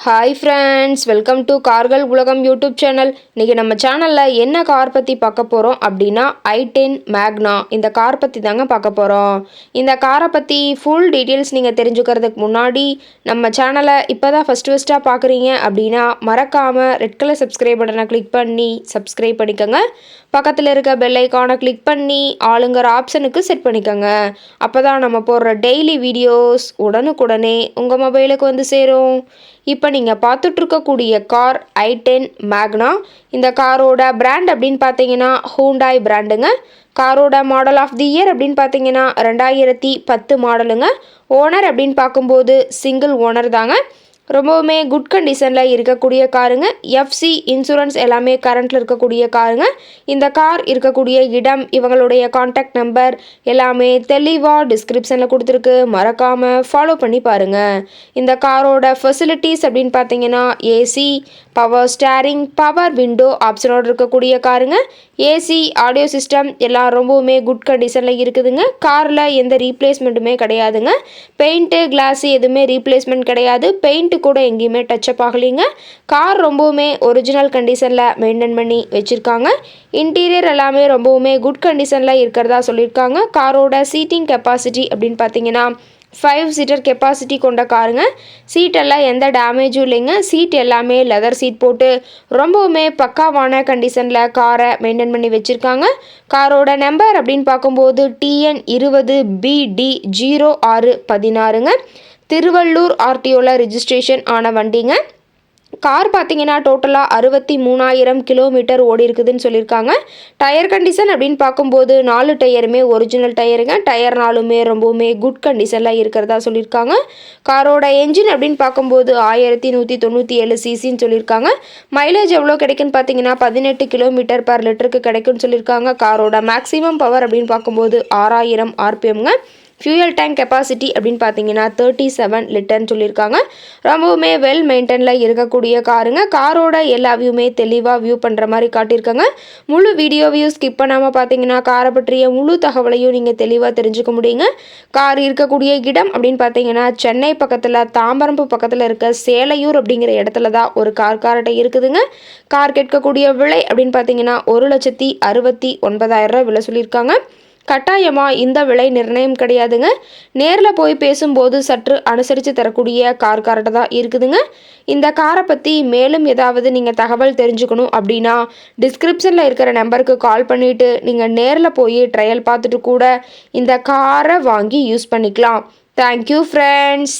Hi friends, welcome to கார்கள் உலகம் YouTube channel. இன்றைக்கி நம்ம சேனலில் என்ன கார் பற்றி பார்க்க போகிறோம் அப்படின்னா i10 மேக்னா இந்த கார் பற்றி தாங்க பார்க்க போகிறோம். இந்த காரை பற்றி ஃபுல் டீட்டெயில்ஸ் நீங்கள் தெரிஞ்சுக்கிறதுக்கு முன்னாடி நம்ம சேனலை இப்போ தான் ஃபஸ்ட்டாக பார்க்குறீங்க அப்படின்னா மறக்காமல் ரெட் கலர் சப்ஸ்கிரைப் பட்டனை கிளிக் பண்ணி சப்ஸ்கிரைப் பண்ணிக்கோங்க. பக்கத்தில் இருக்க பெல் ஐக்கானை கிளிக் பண்ணி ஆளுங்கிற ஆப்ஷனுக்கு செட் பண்ணிக்கோங்க. அப்போ தான் நம்ம போடுற டெய்லி வீடியோஸ் உடனுக்குடனே உங்கள் மொபைலுக்கு வந்து சேரும். இப்போ நீங்கள் பார்த்துட்ருக்கக்கூடிய கார் i10 மேக்னா. இந்த காரோட பிராண்ட் அப்படின்னு பார்த்தீங்கன்னா ஹூண்டாய் பிராண்டுங்க. காரோட மாடல் ஆஃப் தி இயர் அப்படின்னு பார்த்தீங்கன்னா 2010 மாடலுங்க. ஓனர் அப்படின்னு பார்க்கும்போது சிங்கிள் ஓனர் தாங்க. ரொம்பவுமே குட் கண்டிஷனில் இருக்கக்கூடிய காருங்க. எஃப்சி இன்சூரன்ஸ் எல்லாமே கரண்ட்டில் இருக்கக்கூடிய காருங்க. இந்த கார் இருக்கக்கூடிய இடம், இவங்களுடைய காண்டாக்ட் நம்பர் எல்லாமே தெளிவாக டிஸ்கிரிப்ஷனில் கொடுத்துருக்கு. மறக்காமல் ஃபாலோ பண்ணி பாருங்கள். இந்த காரோட ஃபெசிலிட்டிஸ் அப்படின்னு பார்த்தீங்கன்னா AC, power steering, power window ஆப்ஷனோடு இருக்கக்கூடிய காருங்க. ஏசி, ஆடியோ சிஸ்டம் எல்லாம் ரொம்பவுமே குட் கண்டிஷனில் இருக்குதுங்க. காரில் எந்த ரீப்ளேஸ்மெண்ட்டுமே கிடையாதுங்க. பெயிண்ட்டு, கிளாஸு எதுவுமே ரீப்ளேஸ்மெண்ட் கிடையாது. பெயிண்ட்டு கூட எங்கேயுமே டச்சப் ஆகலைங்க. கார் ரொம்பவுமே ஒரிஜினல் கண்டிஷனில் மெயின்டைன் பண்ணி வச்சுருக்காங்க. இன்டீரியர் எல்லாமே ரொம்பவுமே குட் கண்டிஷனில் இருக்கிறதா சொல்லியிருக்காங்க. காரோட சீட்டிங் கெப்பாசிட்டி அப்படின்னு பார்த்தீங்கன்னா 5 சீட்டர் கெப்பாசிட்டி கொண்ட காருங்க. சீட்டெல்லாம் எந்த டேமேஜும் இல்லைங்க. சீட் எல்லாமே லெதர் சீட் போட்டு ரொம்பவுமே பக்காவான கண்டிஷனில் காரை மெயின்டைன் பண்ணி வச்சுருக்காங்க. காரோட நம்பர் அப்படின்னு பார்க்கும்போது TN 20BD 0616ங்க. திருவள்ளூர் ஆர்டிஓவில் ரிஜிஸ்ட்ரேஷன் ஆன வண்டிங்க. கார் பார்த்தீங்கன்னா டோட்டலாக 63,000 கிலோமீட்டர் ஓடி இருக்குதுன்னு சொல்லியிருக்காங்க. டயர் கண்டிஷன் அப்படின்னு பார்க்கும்போது 4 டயருமே ஒரிஜினல் டயருங்க. டயர் நாலுமே ரொம்பவுமே குட் கண்டிஷனில் இருக்கிறதா சொல்லியிருக்காங்க. காரோட என்ஜின் அப்படின்னு பார்க்கும்போது 1197 சிசின்னு சொல்லியிருக்காங்க. மைலேஜ் எவ்வளோ கிடைக்குன்னு பார்த்தீங்கன்னா 18 கிலோமீட்டர் பர் லிட்டருக்கு கிடைக்குன்னு சொல்லியிருக்காங்க. காரோட மேக்ஸிமம் பவர் அப்படின்னு பார்க்கும்போது 6000 RPMங்க. ஃபியூயல் டேங்க் கெப்பாசிட்டி அப்படின்னு பார்த்தீங்கன்னா 37 லிட்டர்னு சொல்லியிருக்காங்க. ரொம்பவுமே வெல் மெயின்டெனில் இருக்கக்கூடிய காருங்க. காரோட எல்லா வியூமே தெளிவாக வியூ பண்ணுற மாதிரி காட்டியிருக்காங்க. முழு வீடியோவையும் ஸ்கிப் பண்ணாமல் பார்த்தீங்கன்னா காரை பற்றிய முழு தகவலையும் நீங்கள் தெளிவாக தெரிஞ்சுக்க முடியுங்க. கார் இருக்கக்கூடிய இடம் அப்படின்னு பார்த்தீங்கன்னா சென்னை பக்கத்தில் தாம்பரம்பு பக்கத்தில் இருக்க சேலையூர் அப்படிங்கிற இடத்துல தான் ஒரு கார்கிட்ட இருக்குதுங்க. கார் கேட்கக்கூடிய விலை அப்படின்னு பார்த்தீங்கன்னா 1,69,000 விலை சொல்லியிருக்காங்க. கட்டாயமாக இந்த விலை நிர்ணயம் கிடையாதுங்க. நேரில் போய் பேசும்போது சற்று அனுசரித்து தரக்கூடிய கார்கிட்ட தான் இருக்குதுங்க. இந்த காரை பற்றி மேலும் ஏதாவது நீங்கள் தகவல் தெரிஞ்சுக்கணும் அப்படின்னா டிஸ்கிரிப்ஷனில் இருக்கிற நம்பருக்கு கால் பண்ணிவிட்டு நீங்கள் நேரில் போய் ட்ரையல் பார்த்துட்டு கூட இந்த காரை வாங்கி யூஸ் பண்ணிக்கலாம். Thank you friends.